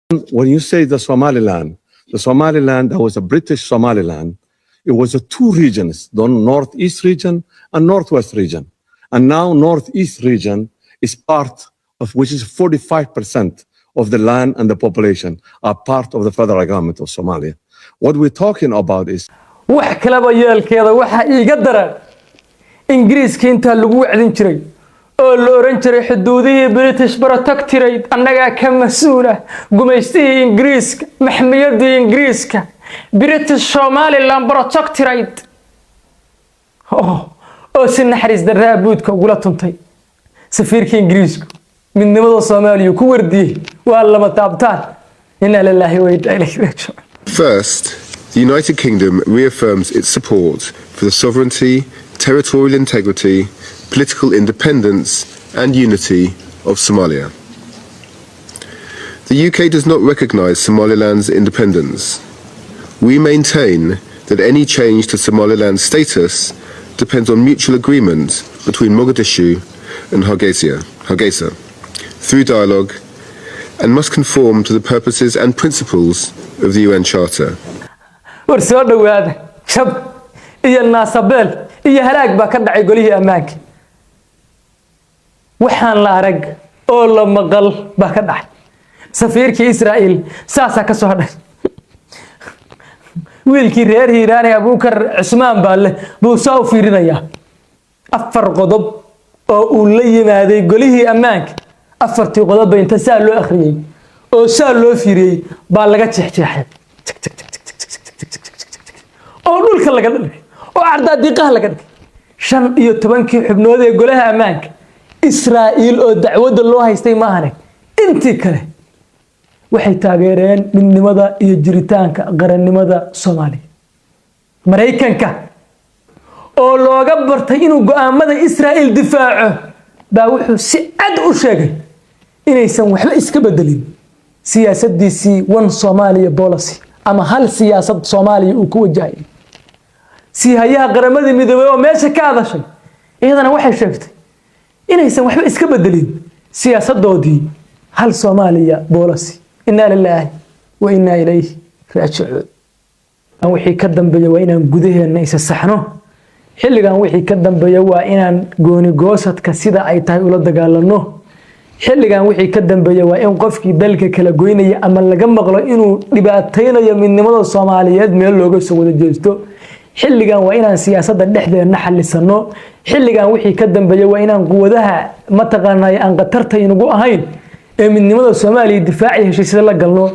When you say the Somaliland, that was a British Somaliland. It was two regions, the Northeast region and Northwest region. And now Northeast region is part of, which is 45% of the land and the population are part of the federal government of Somalia. What we're talking about is wax kalaba yeelkeeda waxa iiga daran Ingiriiska inta lagu wacdin jiray oo la oran jiray xuduudihii British Protectorate annaga ka mas'uula gumaystii Ingiriiska maxmiyadii Ingiriiska British Somaliland Protectorate oo si naxariis darraa buudka ugu la tuntay safiirka Ingiriiska midnimada Soomaaliya ku wardiyay waa lama taabtaan inna lillahi wa inna ilayhi raaji'uun. First, the United Kingdom reaffirms its support for the sovereignty, territorial integrity, political independence and unity of Somalia. The UK does not recognise Somaliland's independence. We maintain that any change to Somaliland's status depends on mutual agreement between Mogadishu and Hargeisa through dialogue and must conform to the purposes and principles of the UN Charter. Warsoo dhawaada shab iyo naasabeel iyo halaag baa ka dhacay golihii ammaanka waxaan la arag oo la maqal baa ka dhacay safiirkii Israa'iil saasa ka soo hadhay wiilkii reer Hiiraan Abuukar Cusmaan Baalle buu soo fiirinayaa afar qodob oo uu la yimaaday golihii ammaanka afartii qodob inta saa loo akhriyay oo saa loo fiiriyay baa laga jeexjeexay oo dhulka laga dhigay oo ardaadiqaha laga dhigay 15 xubnood ee golaha ammaanka Israa'iil oo dacwada loo haystay ma ahan intii kale waxay taageereen midnimada iyo jiritaanka qarannimada Soomaaliya Mareykanka oo looga bartay inuu go'aamada Israa'iil difaaco baa wuxuu si cad u sheegay inaysan waxba iska bedelin siyaasaddiisii one Somalia policy ama hal siyaasad Soomaaliya uu ku wajahay si hayaha qaramada midoobay oo meesha ka hadashay iyadana waxay sheegtay inaysan waxba iska bedelin siyaasadoodii hal Somalia policy inna lillahi wa inna ilayhi raaji'uun aan wixii ka dambeeyay waa inaan gudaheena isa saxno xilligan wixii ka dambeeyay waa inaan gooni goosadka sida ay tahay ula dagaalano xilligan wixii ka dambeeyay waa in qofkii dalka kala goynaya ama laga maqlo inuu dhibaateynayo midnimada Soomaaliyeed meel looga soo wada jeesto xilligan waa inaan siyaasadda dhexdeena xallisano xilligan wixii ka dambeeyay waa inaan quwadaha ma taqaanay aan qatarta inagu ahayn ee midnimada Soomaaliya difaaci heshiisyo la galno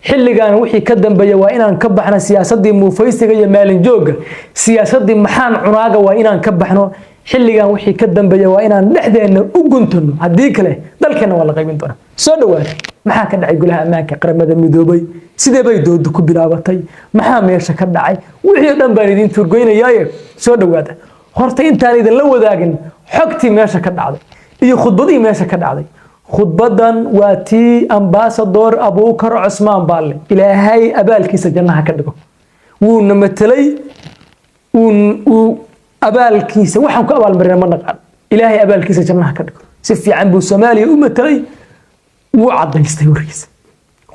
xilligan wixii ka dambeeyay waa inaan ka baxno siyaasadii muufaysiga iyo maalin jooga siyaasadii maxaan cunaaga waa inaan ka baxno xilligan wixii ka dambeeyay waa inaan dhexdeena u guntano hadii kale dalkeena waa la qaybin doonaa soo dhawaad maxaa ka dhacay golaha ammaanka qaramada midoobay sidee bay doodu ku bilaabatay maxaa meesha ka dhacay wixii dhan baan idin turgoynayay soo dhawaada horta intaan idin la wadaagin xogtii meesha ka dhacday iyo khudbadii meesha ka dhacday khudbadan waa tii ambassador Abuukar Cusmaan Baalle ilaahay abaalkiisa jannaha ka dhigo wuu namatalay uu abaalkiisa waxaan ku abaalmarinaa ma naqaan ilaahay abaalkiisa jannaha ka dhigo si fiican buu Soomaaliya u matalay wuu cadaystay warkiisa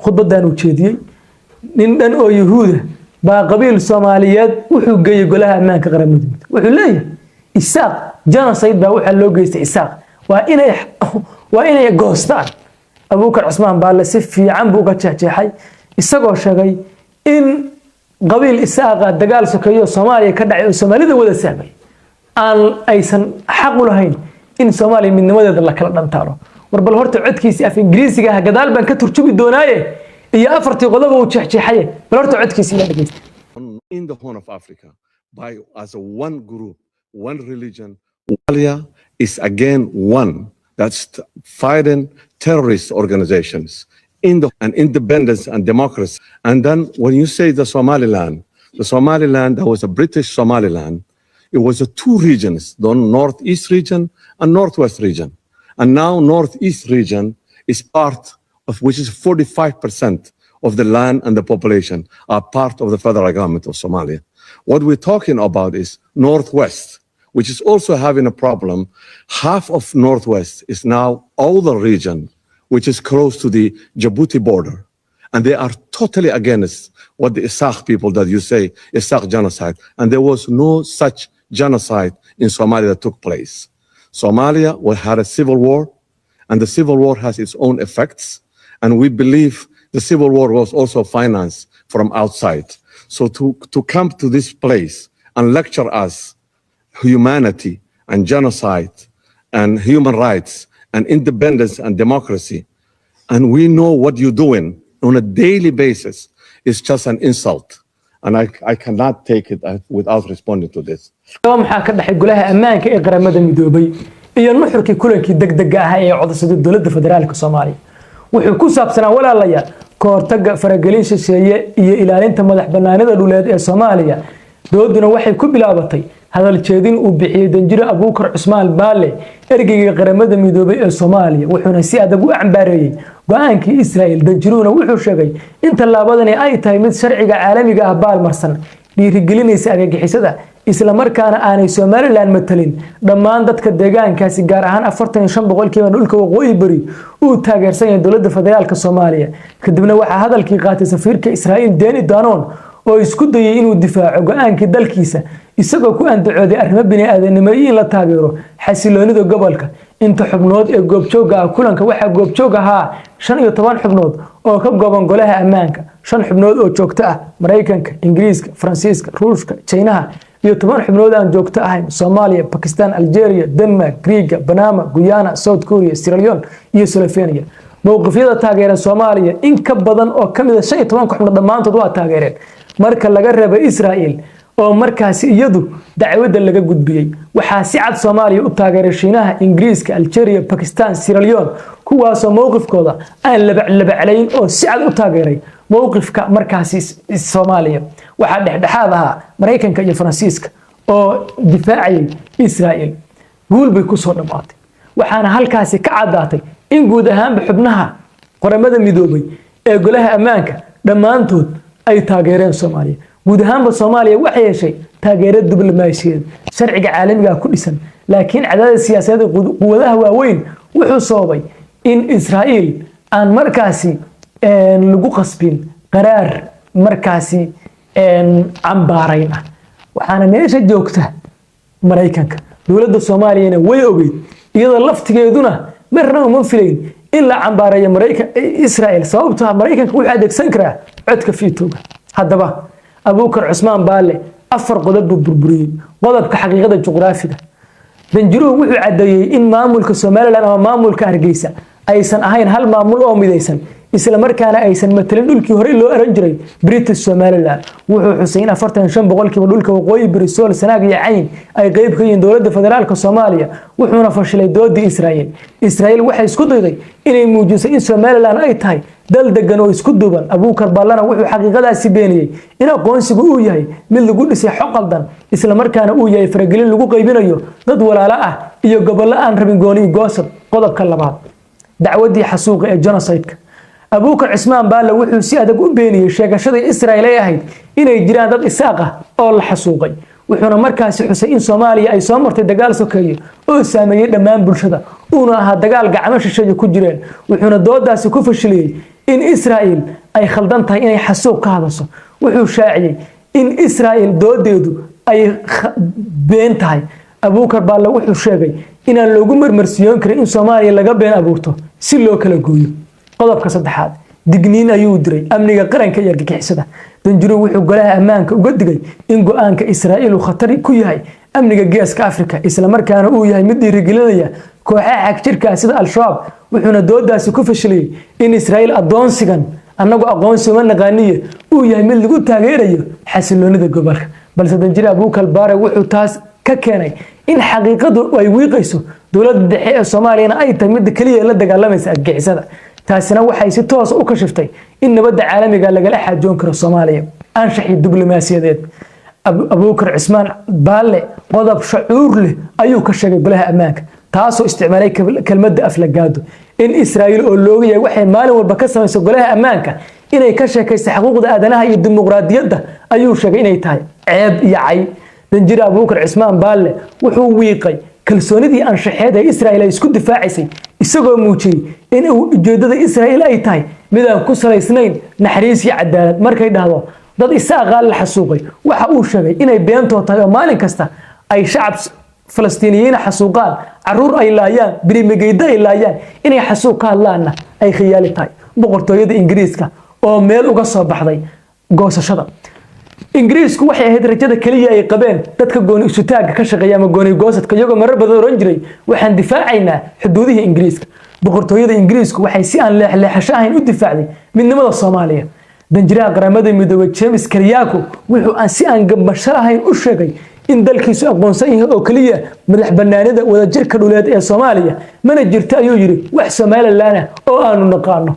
khudbadan uu jeediyay nin dhan oo Yahuuda baa qabiil Soomaaliyeed wuxuu geeyay golaha ammaanka qaramada wuxuu leeyahay Isaaq genocide baa waxa loo geystay Isaaq waa inay goostaan Abuukar Cusmaan Baalle si fiican buu ka jeexjeexay isagoo sheegay in qabiil Isaaqa dagaal sokeeyo Soomaaliya ka dhacay oo Soomaalida wada saamay aan aysan xaq u lahayn in Soomaaliya midnimadeeda la kala dhantaaro warbal horta codkiisa af Ingiriisiga ah gadaal baan ka turjubi doonaaye iyo afartii qodob uu jeexjeexay bal horta codkiisa la dhageysta in the Horn of Africa by as a one group one religion Somalia is again one that's fighting terrorist organizations and independence and democracy. And then when you say the Somaliland, that was a British Somaliland. It was two regions, the Northeast region and Northwest region. And now Northeast region is part of, which is 45% of the land and the population are part of the federal government of Somalia. What we're talking about is Northwest, which is also having a problem. Half of Northwest is now all the region, which is close to the Djibouti border. and they are totally against what the Isaq people that you say, Isaq genocide. And there was no such genocide in Somalia that took place. Somalia had a civil war, and the civil war has its own effects. And we believe the civil war was also financed from outside. So to come to this place and lecture us humanity and genocide and human rights and independence and democracy, and we know what you're doing on a daily basis, is just an insult. And I cannot take it without responding to this. maxaa ka dhaxay golaha ammaanka ee qaramada midoobay iyo nuxurkii kulankii degdega ah ee codsaday dowladda federaalka Soomaaliya wuxuu ku saabsanaa walaalayaal ka hortagga faragelin shisheeye iyo ilaalinta madax bannaanida dhuleed ee Soomaaliya dooduna waxay ku bilaabatay hadal jeedin uu bixiyay Danjire Abuukar Cusmaan Baalle ergeyga qaramada midoobay ee Soomaaliya wuxuuna si adag u cambaareeyay go'aankii Israa'iil Danjiruuna wuxuu sheegay in tallaabadani ay tahay mid sharciga caalamiga ah baalmarsan dhiirigelinaysa argagixisada isla markaana aanay Somaliland matalin dhammaan dadka deegaankaasi gaar ahaan 45% dhulka waqooyi bari uu taageersan yahay dowladda federaalka Soomaaliya kadibna waxa hadalkii qaatay safiirka Israa'iil Deni Danon oo isku dayay inuu difaaco go'aankii dalkiisa isagoo ku andacooday arrimo bini'aadanimo in la taageero xasiloonida gobolka inta xubnood ee goobjooga ah kulanka waxa goobjoog ahaa 15 xubnood oo ka gooban golaha ammaanka 5 xubnood oo joogto ah Mareykanka Ingiriiska Faransiiska Ruushka Chinaha iyo 10 xubnood aan joogto ahayn Soomaaliya Pakistan Algeria Denmark Greece Panama Guyana South Korea Sierra Leone iyo Slovenia mowqifyada taageera Soomaaliya in ka badan oo kamid ah 15 xubnood dhamaantood waa taageereen marka laga reebo Israa'iil oo markaasi iyadu dacwada laga gudbiyay waxa si cad Soomaaliya u taageeray Shiinaha Ingiriiska Algeria Pakistan Sierra Leone kuwaas oo mowqifkooda aan labaclayn oo si cad u taageeray mowqifka markaasi Soomaaliya waxa dhexdhexaad ahaa Mareykanka iyo Faransiiska oo difaacay Israa'iil guul bay ku soo dhamaatay waxaana halkaasi ka cadaatay in guud ahaan xubnaha qaramada midoobay ee golaha ammaanka dhamaantood ay taageereen Soomaaliya guud ahaan Soomaaliya waxay yeeshay taageero diblomaasiyadeed sharciga caalamiga ah ku dhisan laakiin cadaadis siyaasadeed quwadaha waaweyn wuxuu sababay in Israa'iil aan markaasi lagu qasbin qaraar markaasi cambaarayn ah waxaana meesha joogta Mareykanka dowladda Soomaaliyana way ogeyd iyadoo laftigeeduna marna uma filayn in la cambaarayo Israa'iil sababtoo ah Mareykanka wuxuu adeegsan karaa codka fiitooga haddaba Abuukar Cusmaan Baalle 4 qodob buu burburiyay qodobka xaqiiqada juqraafiga Danjiruhu wuxuu cadeeyay in maamulka Somaliland ama maamulka Hargeysa aysan ahayn hal maamul oo midaysan isla markaana aysan matalin dhulkii hore loo oran jiray British Somaliland wuxuu xuseyn 45% dhulka waqooyi bari Sool Sanaag iyo Cayn ay qayb ka yihiin dowladda federaalka Soomaaliya wuxuuna fashilay doodii Israa'iil waxay isku dayday inay muujiso in Somaliland ay tahay dal degan oo isku duuban Abuukar Baallana wuxuu xaqiiqadaasi beeniyay in aqoonsigu uu yahay mid lagu dhisay xog qaldan isla markaana uu yahay faragelin lagu qaybinayo dad walaalo ah iyo gobollo aan rabin gooni goosab qodobka labaad dacwadii xasuuqa ee genocide-ka Abuukar Cusmaan Baalle wuxuu si adag u beeniyay sheegashada Israa'iil ay ahayd inay jiraan dad isaaq ah oo la xasuuqay wuxuuna markaasi xusay in Soomaaliya ay soo martay dagaal sokeeye oo saameeyay dhammaan bulshada uuna ahaa dagaal gacmo shisheeye ku jireen wuxuuna doodaasi ku fashiliyay in Israa'iil ay khaldan tahay inay xasuuq ka hadasho wuxuu shaaciyay in Israa'iil doodeedu ay been tahay Abuukar Baalle wuxuu sheegay in aan loogu marmarsiyoon karin in Soomaaliya laga been abuurto si loo kala gooyo qodobka saddexaad digniin ayuu diray amniga qaranka iyo argagixisada Danjiruhu wuxuu golaha ammaanka uga digay in go'aanka Israa'iil uu khatar ku yahay amniga geeska Afrika isla markaana uu yahay mid dhiirigelinaya kooxaha xagjirka sida Al-Shabaab wuxuuna doodaasi ku fashilay in Israa'iil adoonsigan annagu aqoonsi ma naqaaniye uu yahay mid lagu taageerayo xasiloonida gobolka balse Danjire Abuukar Baalle wuxuu taas ka keenay in xaqiiqadu ay wiiqayso dowladda dhexe ee Soomaaliya ay tahay mid kaliya la dagaalamaysa argagixisada taasina waxay si toos u ka shiftay in nabadda caalamiga laga xaajoon karo Soomaaliya anshaxii diblomaasiyadeed Abuukar Cusmaan Baalle qodob shucuur leh ayuu ka sheegay golaha ammaanka taasoo isticmaalay kelmadda aflagaado in Israa'iil oo looga yahay waxay maalin walba ka samayso golaha ammaanka inay ka sheekayso xuquuqda aadanaha iyo dimuqraadiyadda ayuu sheegay inay tahay ceeb iyo cay Danjire Abuukar Cusmaan Baalle wuxuu wiiqay kalsoonidii anshaxeed ee Israa'iil ay isku difaacisay isagoo muujiyay in ujeedada Israa'iil ay tahay midaan ku salaysnayn naxariis iyo cadaalad markay dhahdo dad isaaqa la xasuuqay waxa uu sheegay inay beentoo tahay oo maalin kasta ay shacab falastiiniyiin xasuuqaan caruur ay laayaan birimageyda ay laayaan inay xasuuq ka hadlaanna ay khiyaali tahay boqortooyada ingiriiska oo meel uga soo baxday goosashada ingiriisku waxay ahayd rajada kaliya ay qabeen dadka gooni isutaaga ka shaqeeya ama gooni goosadka iyagoo marar badan oran jiray waxaan difaacaynaa xuduudihii ingiriiska boqortooyada ingiriisku waxay si aan leexleexasho ahayn u difaacday midnimada Soomaaliya danjiraha qaramada midoobay James Karyako wuxuu aan si aan gabasho ahayn u sheegay in dalkiisu aqoonsan yahay oo kaliya madax banaanida wadajirka dhuleed ee Soomaaliya mana jirto ayuu yiri wax Soomaaliland oo aanu naqaano